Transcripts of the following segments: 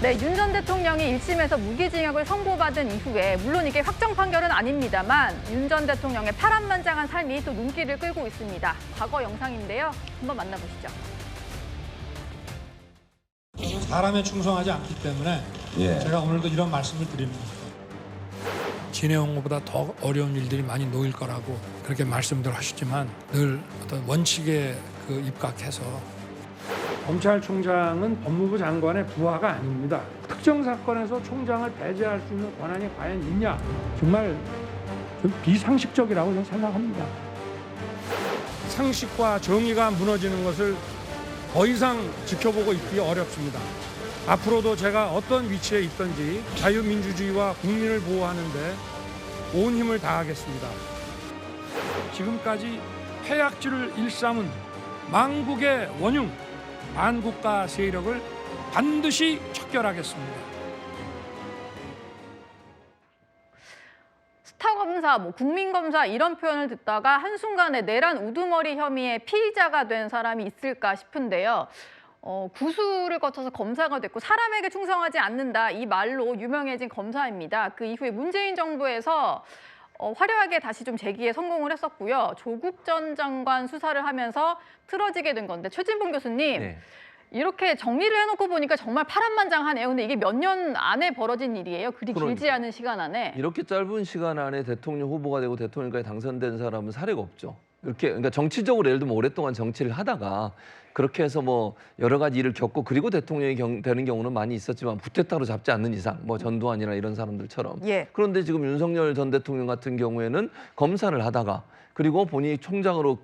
네, 윤 전 대통령이 1심에서 무기징역을 선고받은 이후에 물론 이게 확정 판결은 아닙니다만 윤 전 대통령의 파란만장한 삶이 또 눈길을 끌고 있습니다. 과거 영상인데요. 한번 만나보시죠. 사람에 충성하지 않기 때문에 제가 오늘도 이런 말씀을 드립니다. 지내온 것보다 더 어려운 일들이 많이 놓일 거라고 그렇게 말씀들 하시지만 늘 어떤 원칙에 입각해서 검찰총장은 법무부 장관의 부하가 아닙니다. 특정 사건에서 총장을 배제할 수 있는 권한이 과연 있냐? 정말 좀 비상식적이라고 저는 생각합니다. 상식과 정의가 무너지는 것을 더 이상 지켜보고 있기 어렵습니다. 앞으로도 제가 어떤 위치에 있든지 자유민주주의와 국민을 보호하는 데 온 힘을 다하겠습니다. 지금까지 패약질을 일삼은 망국의 원흉, 반국가 세력을 반드시 척결하겠습니다. 스타검사, 국민검사 이런 표현을 듣다가 한순간에 내란 우두머리 혐의의 피의자가 된 사람이 있을까 싶은데요. 구수를 거쳐서 검사가 됐고 사람에게 충성하지 않는다 이 말로 유명해진 검사입니다. 그 이후에 문재인 정부에서 화려하게 다시 좀 재기에 성공을 했었고요. 조국 전 장관 수사를 하면서 틀어지게 된 건데 최진봉 교수님 네. 이렇게 정리를 해놓고 보니까 정말 파란만장하네요. 근데 이게 몇 년 안에 벌어진 일이에요. 그리 길지 않은 시간 안에. 이렇게 짧은 시간 안에 대통령 후보가 되고 대통령까지 당선된 사람은 사례가 없죠. 이렇게 그러니까 정치적으로 예를 들면 오랫동안 정치를 하다가 그렇게 해서 뭐 여러 가지 일을 겪고 그리고 대통령이 되는 경우는 많이 있었지만 부태타로 잡지 않는 이상 뭐 전두환이나 이런 사람들처럼. 예. 그런데 지금 윤석열 전 대통령 같은 경우에는 검사를 하다가 그리고 본인이 총장으로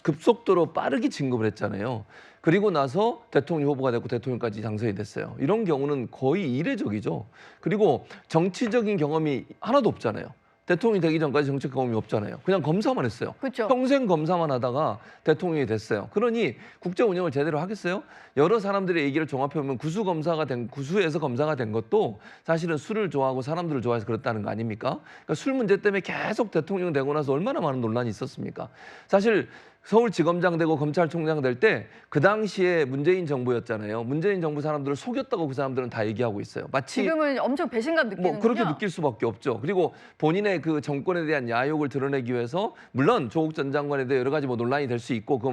급속도로 빠르게 진급을 했잖아요. 그리고 나서 대통령 후보가 됐고 대통령까지 당선이 됐어요. 이런 경우는 거의 이례적이죠. 그리고 정치적인 경험이 하나도 없잖아요. 대통령이 되기 전까지 정치 경험이 없잖아요. 그냥 검사만 했어요. 그렇죠. 평생 검사만 하다가 대통령이 됐어요. 그러니 국제 운영을 제대로 하겠어요? 여러 사람들의 얘기를 종합해보면 구수에서 검사가 된 것도 사실은 술을 좋아하고 사람들을 좋아해서 그렇다는 거 아닙니까? 그러니까 술 문제 때문에 계속 대통령 되고 나서 얼마나 많은 논란이 있었습니까? 사실 서울지검장 되고 검찰총장 될 때 그 당시에 문재인 정부였잖아요. 문재인 정부 사람들을 속였다고 그 사람들은 다 얘기하고 있어요. 마치 지금은 엄청 배신감 느끼는군요. 뭐 그렇게 느낄 수밖에 없죠. 그리고 본인의 그 정권에 대한 야욕을 드러내기 위해서 물론 조국 전 장관에 대해 여러 가지 뭐 논란이 될 수 있고 그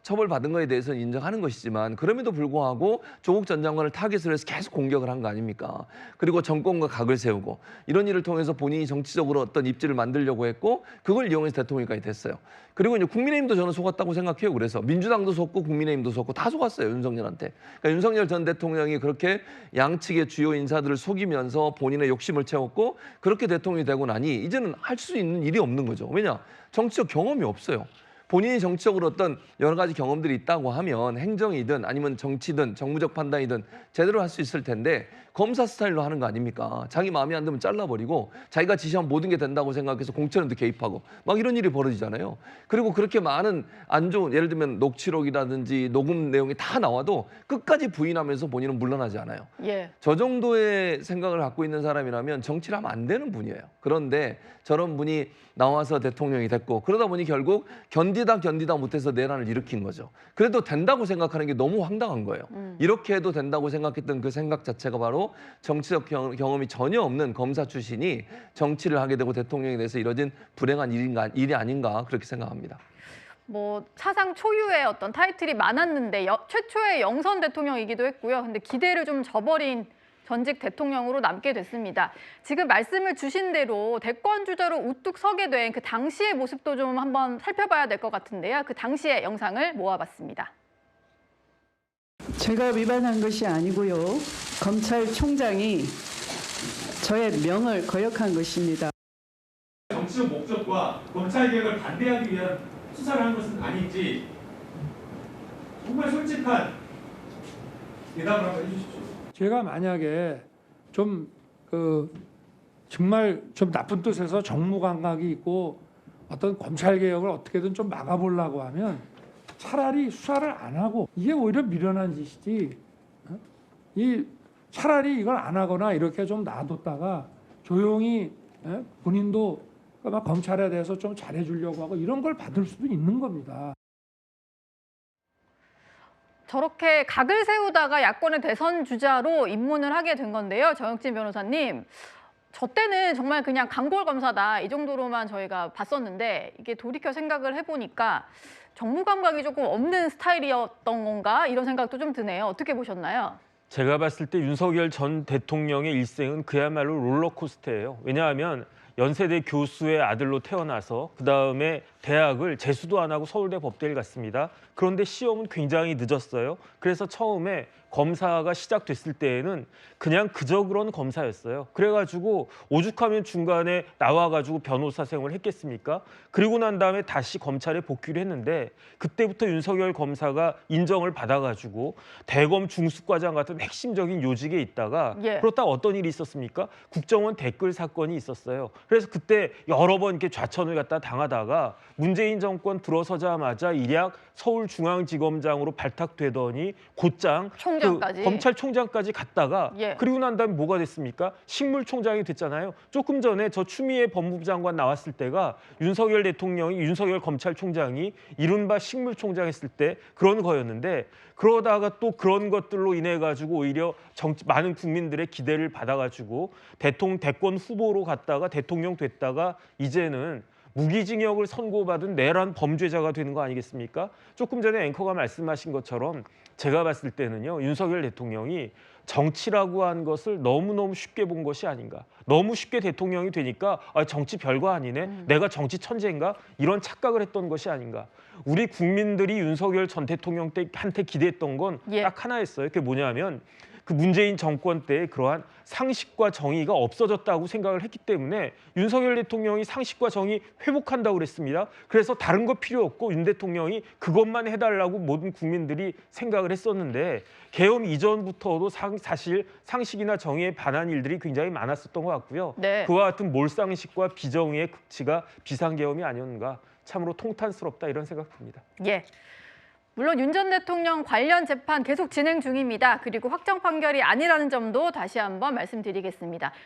처벌받은 거에 대해서는 인정하는 것이지만 그럼에도 불구하고 조국 전 장관을 타겟으로 해서 계속 공격을 한 거 아닙니까? 그리고 정권과 각을 세우고 이런 일을 통해서 본인이 정치적으로 어떤 입지를 만들려고 했고 그걸 이용해서 대통령까지 됐어요. 그리고 이제 국민의힘도 저는 속았다고 생각해요. 그래서 민주당도 속고 국민의힘도 속고 다 속았어요. 윤석열한테. 그러니까 윤석열 전 대통령이 그렇게 양측의 주요 인사들을 속이면서 본인의 욕심을 채웠고 그렇게 대통령이 되고 나니 이제는 할 수 있는 일이 없는 거죠. 왜냐? 정치적 경험이 없어요. 본인이 정치적으로 어떤 여러 가지 경험들이 있다고 하면 행정이든 아니면 정치든 정무적 판단이든 제대로 할 수 있을 텐데 검사 스타일로 하는 거 아닙니까? 자기 마음에 안 들면 잘라버리고 자기가 지시하면 모든 게 된다고 생각해서 공천에도 개입하고 막 이런 일이 벌어지잖아요. 그리고 그렇게 많은 안 좋은 예를 들면 녹취록이라든지 녹음 내용이 다 나와도 끝까지 부인하면서 본인은 물러나지 않아요. 예. 저 정도의 생각을 갖고 있는 사람이라면 정치를 하면 안 되는 분이에요. 그런데 저런 분이 나와서 대통령이 됐고 그러다 보니 결국 견디다 못해서 내란을 일으킨 거죠. 그래도 된다고 생각하는 게 너무 황당한 거예요. 이렇게 해도 된다고 생각했던 그 생각 자체가 바로 정치적 경험이 전혀 없는 검사 출신이 정치를 하게 되고 대통령이 돼서 이뤄진 불행한 일이 아닌가 그렇게 생각합니다. 사상 초유의 어떤 타이틀이 많았는데 최초의 영선 대통령이기도 했고요. 근데 기대를 좀 저버린 전직 대통령으로 남게 됐습니다. 지금 말씀을 주신 대로 대권 주자로 우뚝 서게 된 그 당시의 모습도 좀 한번 살펴봐야 될 것 같은데요. 그 당시의 영상을 모아봤습니다. 제가 위반한 것이 아니고요. 검찰총장이 저의 명을 거역한 것입니다. 정치적 목적과 검찰개혁을 반대하기 위한 수사를 한 것은 아닌지 정말 솔직한 대답을 한번 해주십시오. 제가 만약에 정말 좀 나쁜 뜻에서 정무 감각이 있고 어떤 검찰 개혁을 어떻게든 좀 막아보려고 하면 차라리 수사를 안 하고 이게 오히려 미련한 짓이지. 차라리 이걸 안 하거나 이렇게 좀 놔뒀다가 조용히 본인도 막 검찰에 대해서 좀 잘해주려고 하고 이런 걸 받을 수도 있는 겁니다. 저렇게 각을 세우다가 야권의 대선 주자로 입문을 하게 된 건데요. 정혁진 변호사님, 저 때는 정말 그냥 단골 검사다 이 정도로만 저희가 봤었는데 이게 돌이켜 생각을 해보니까 정무 감각이 조금 없는 스타일이었던 건가 이런 생각도 좀 드네요. 어떻게 보셨나요? 제가 봤을 때 윤석열 전 대통령의 일생은 그야말로 롤러코스터예요. 왜냐하면 연세대 교수의 아들로 태어나서 그다음에 대학을 재수도 안 하고 서울대 법대를 갔습니다. 그런데 시험은 굉장히 늦었어요. 그래서 처음에 검사가 시작됐을 때에는 그냥 그저 그런 검사였어요. 그래가지고 오죽하면 중간에 나와가지고 변호사 생활을 했겠습니까? 그리고 난 다음에 다시 검찰에 복귀를 했는데 그때부터 윤석열 검사가 인정을 받아가지고 대검 중수과장 같은 핵심적인 요직에 있다가 예. 그렇다가 어떤 일이 있었습니까? 국정원 댓글 사건이 있었어요. 그래서 그때 여러 번 이렇게 좌천을 갖다 당하다가 문재인 정권 들어서자마자 일약 서울중앙지검장으로 발탁되더니 곧장 총장까지. 검찰총장까지 갔다가 예. 그리고 난 다음에 뭐가 됐습니까? 식물총장이 됐잖아요. 조금 전에 저 추미애 법무부 장관 나왔을 때가 윤석열 대통령이 윤석열 검찰총장이 이른바 식물총장 했을 때 그런 거였는데 그러다가 또 그런 것들로 인해 가지고 오히려 많은 국민들의 기대를 받아가지고 대권 후보로 갔다가 대통령 됐다가 이제는 무기징역을 선고받은 내란 범죄자가 되는 거 아니겠습니까? 조금 전에 앵커가 말씀하신 것처럼 제가 봤을 때는요. 윤석열 대통령이 정치라고 한 것을 너무너무 쉽게 본 것이 아닌가. 너무 쉽게 대통령이 되니까 정치 별거 아니네. 내가 정치 천재인가? 이런 착각을 했던 것이 아닌가. 우리 국민들이 윤석열 전 대통령한테 기대했던 건 딱 예. 하나였어요. 그게 뭐냐면 그 문재인 정권 때의 그러한 상식과 정의가 없어졌다고 생각을 했기 때문에 윤석열 대통령이 상식과 정의 회복한다고 그랬습니다. 그래서 다른 거 필요 없고 윤 대통령이 그것만 해달라고 모든 국민들이 생각을 했었는데 계엄 이전부터도 사실 상식이나 정의에 반한 일들이 굉장히 많았었던 것 같고요. 네. 그와 같은 몰상식과 비정의의 극치가 비상계엄이 아니었는가. 참으로 통탄스럽다 이런 생각 듭니다. 예. 물론 윤 전 대통령 관련 재판 계속 진행 중입니다. 그리고 확정 판결이 아니라는 점도 다시 한번 말씀드리겠습니다.